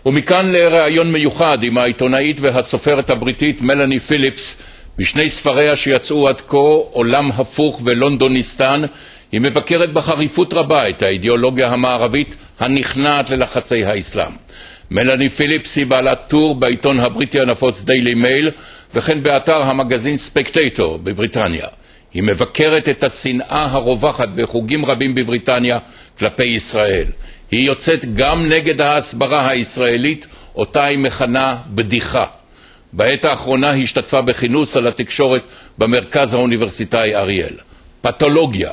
ומכאן לראיון מיוחד עם העיתונאית והסופרת הבריטית מלאני פיליפס, בשני ספריה שיצאו עד כה, עולם הפוך ולונדוניסטן. היא מבקרת בחריפות רבה את האידיאולוגיה המערבית הנכנעת ללחצי האסלאם. מלאני פיליפס היא בעלת טור בעיתון הבריטי הנפוץ דיילי מייל, וכן באתר המגזין ספקטטור בבריטניה. היא מבקרת את השנאה הרווחת בחוגים רבים בבריטניה כלפי ישראל. היא יוצאת גם נגד ההסברה הישראלית, אותה היא מכנה בדיחה. בעת האחרונה היא השתתפה בכינוס על התקשורת במרכז האוניברסיטאי אריאל. פתולוגיה,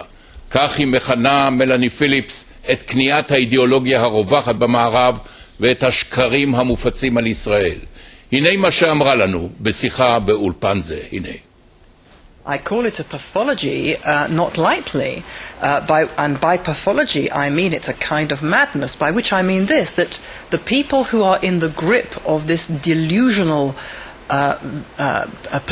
כך היא מכנה מלאני פיליפס את קניית האידיאולוגיה הרווחת במערב ואת השקרים המופצים על ישראל. הנה מה שאמרה לנו בשיחה באולפן זה. הנה. I call it a pathology, not lightly, and by pathology I mean it's a kind of madness, by which I mean this, that the people who are in the grip of this delusional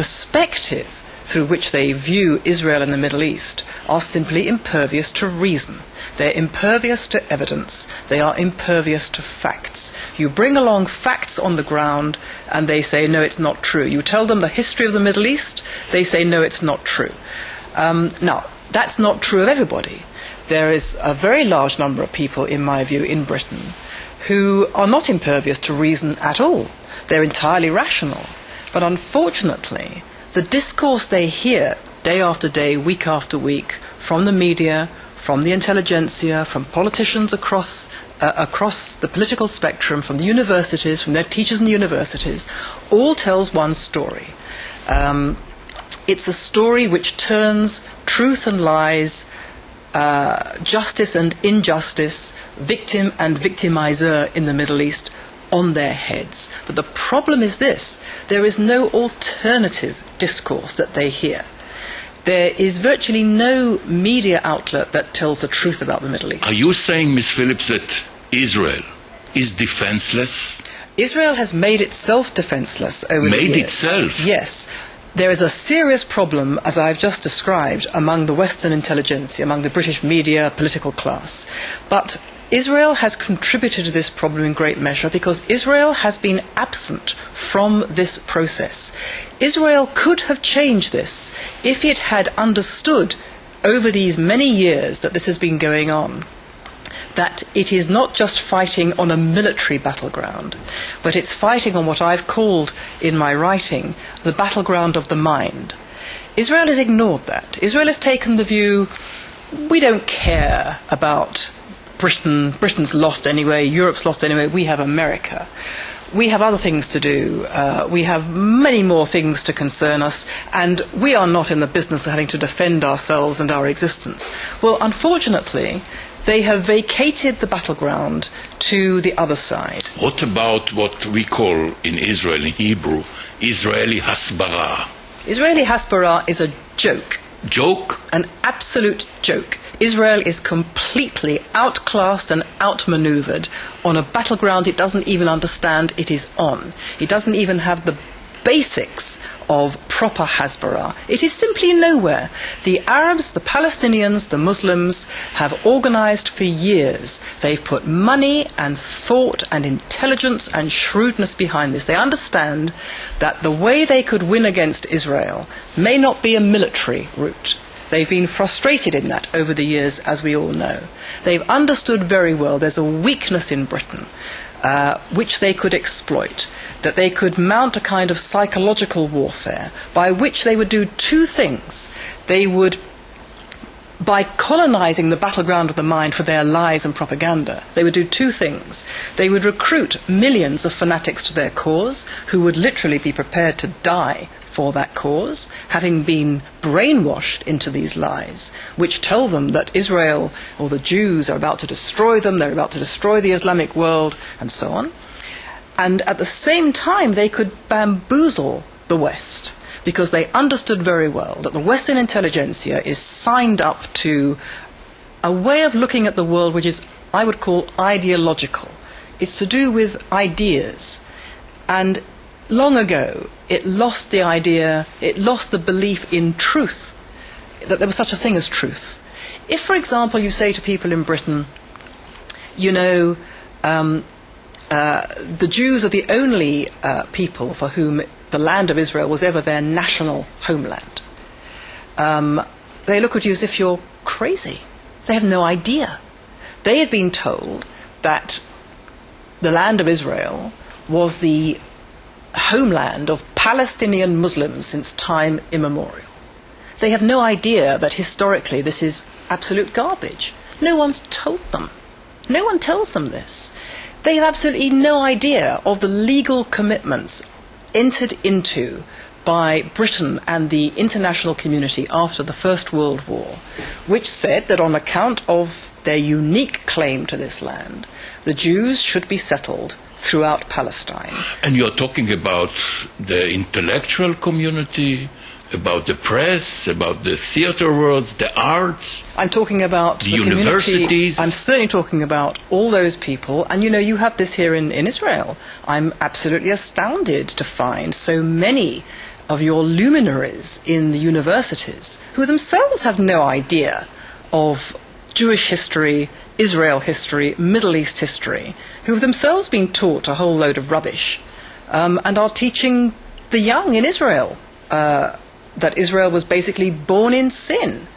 perspective through which they view Israel and the Middle East are simply impervious to reason. They're impervious to evidence. They are impervious to facts. You bring along facts on the ground and they say, no, it's not true. You tell them the history of the Middle East, they say, no, it's not true. Now, that's not true of everybody. There is a very large number of people, in my view, in Britain who are not impervious to reason at all. They're entirely rational. But unfortunately, the discourse they hear day after day, week after week, from the media, from the intelligentsia, from politicians across the political spectrum, from the universities, from their teachers in the universities, all tells one story. It's a story which turns truth and lies, justice and injustice, victim and victimizer in the Middle East on their heads. But the problem is this: there is no alternative discourse that they hear. There is virtually no media outlet that tells the truth about the Middle East. Are you saying, Ms. Phillips, that Israel is defenseless? Israel has made itself defenseless over the years. Made itself? Yes. There is a serious problem, as I've just described, among the Western intelligentsia, among the British media, political class. But Israel has contributed to this problem in great measure because Israel has been absent from this process. Israel could have changed this if it had understood over these many years that this has been going on, that it is not just fighting on a military battleground, but it's fighting on what I've called in my writing the battleground of the mind. Israel has ignored that. Israel has taken the view, we don't care about Britain's lost anyway, Europe's lost anyway, we have America. We have other things to do, we have many more things to concern us, and we are not in the business of having to defend ourselves and our existence. Well, unfortunately, they have vacated the battleground to the other side. What about what we call in Israel, in Hebrew, Israeli hasbara? Israeli hasbara is a joke. Joke? An absolute joke. Israel is completely outclassed and outmaneuvered on a battleground it doesn't even understand it is on. It doesn't even have the basics of proper Hasbara. It is simply nowhere. The Arabs, the Palestinians, the Muslims have organized for years. They've put money and thought and intelligence and shrewdness behind this. They understand that the way they could win against Israel may not be a military route. They've been frustrated in that over the years, as we all know. They've understood very well there's a weakness in Britain which they could exploit, that they could mount a kind of psychological warfare by which they would do two things. They would, by colonizing the battleground of the mind for their lies and propaganda, they would do two things. They would recruit millions of fanatics to their cause who would literally be prepared to die for that cause, having been brainwashed into these lies, which tell them that Israel or the Jews are about to destroy them, they're about to destroy the Islamic world, and so on. And at the same time, they could bamboozle the West, because they understood very well that the Western intelligentsia is signed up to a way of looking at the world which is, I would call, ideological. It's to do with ideas. And long ago, it lost the idea, it lost the belief in truth, that there was such a thing as truth. If, for example, you say to people in Britain, you know, the Jews are the only people for whom the land of Israel was ever their national homeland. They look at you as if you're crazy. They have no idea. They have been told that the land of Israel was the homeland of Palestinian Muslims since time immemorial. They have no idea that historically this is absolute garbage. No one's told them. No one tells them this. They have absolutely no idea of the legal commitments entered into by Britain and the international community after the First World War, which said that on account of their unique claim to this land, the Jews should be settled throughout Palestine. And you're talking about the intellectual community, about the press, about the theater world, the arts. I'm talking about the universities. Community. I'm certainly talking about all those people. And you have this here in Israel. I'm absolutely astounded to find so many of your luminaries in the universities who themselves have no idea of Jewish history, Israel history, Middle East history, who have themselves been taught a whole load of rubbish and are teaching the young in Israel that Israel was basically born in sin.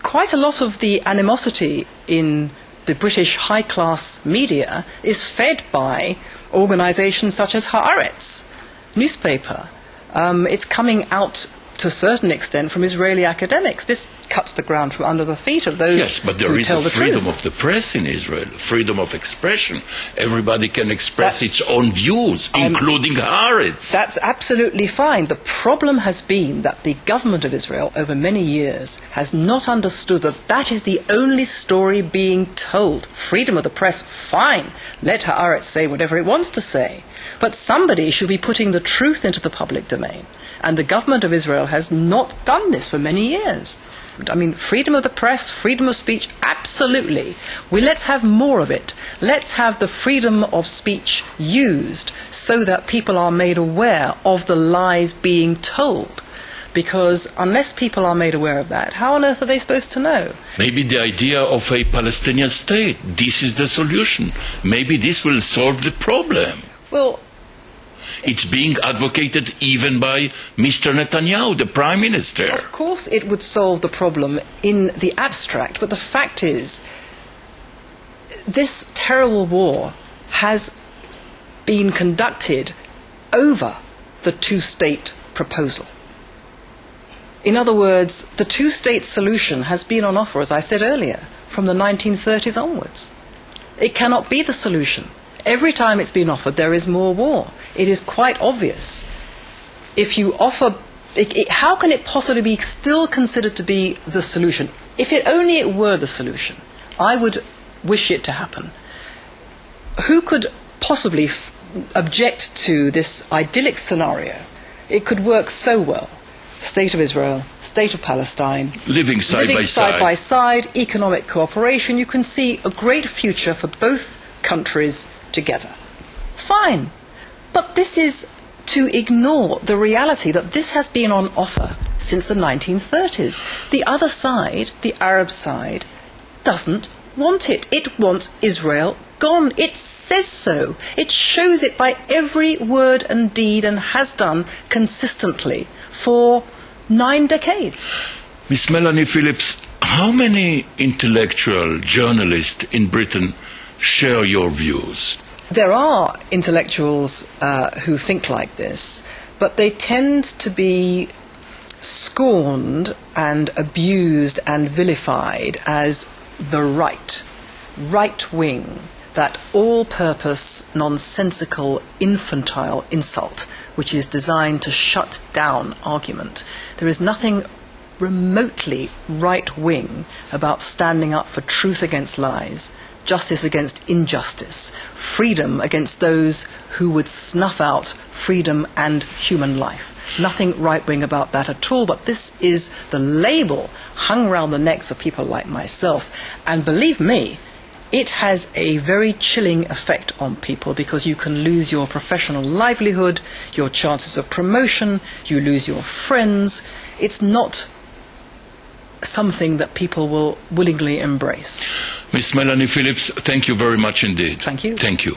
Quite a lot of the animosity in the British high-class media is fed by organisations such as Haaretz newspaper. It's coming out to a certain extent from Israeli academics. This cuts the ground from under the feet of those yes, but there who is tell a the freedom truth. of the press in Israel, freedom of expression. Everybody can express its own views, including Haaretz. That's absolutely fine. The problem has been that the government of Israel over many years has not understood that that is the only story being told. Freedom of the press, fine. Let Haaretz say whatever it wants to say. But somebody should be putting the truth into the public domain. And the government of Israel has not done this for many years. I mean, freedom of the press, freedom of speech, absolutely. Let's have more of it. Let's have the freedom of speech used so that people are made aware of the lies being told. Because unless people are made aware of that, how on earth are they supposed to know? Maybe the idea of a Palestinian state, this is the solution. Maybe this will solve the problem. Well, it's being advocated even by Mr. Netanyahu, the Prime Minister. Of course it would solve the problem in the abstract, but the fact is, this terrible war has been conducted over the two-state proposal. In other words, the two-state solution has been on offer, as I said earlier, from the 1930s onwards. It cannot be the solution. Every time it's been offered, there is more war. It is quite obvious. If you offer, how can it possibly be still considered to be the solution? If it only were the solution, I would wish it to happen. Who could possibly object to this idyllic scenario? It could work so well. State of Israel, State of Palestine, living side by side, economic cooperation. You can see a great future for both countries together. Fine. But this is to ignore the reality that this has been on offer since the 1930s. The other side, the Arab side, doesn't want it. It wants Israel gone. It says so. It shows it by every word and deed and has done consistently for 9 decades. Miss Mélanie Phillips, how many intellectual journalists in Britain share your views? There are intellectuals who think like this, but they tend to be scorned and abused and vilified as the right wing, that all-purpose, nonsensical, infantile insult, which is designed to shut down argument. There is nothing remotely right-wing about standing up for truth against lies, justice against injustice, freedom against those who would snuff out freedom and human life. Nothing right-wing about that at all, but this is the label hung around the necks of people like myself. And believe me, it has a very chilling effect on people because you can lose your professional livelihood, your chances of promotion, you lose your friends. It's not something that people will willingly embrace. Miss Mélanie Phillips, thank you very much indeed. Thank you. Thank you.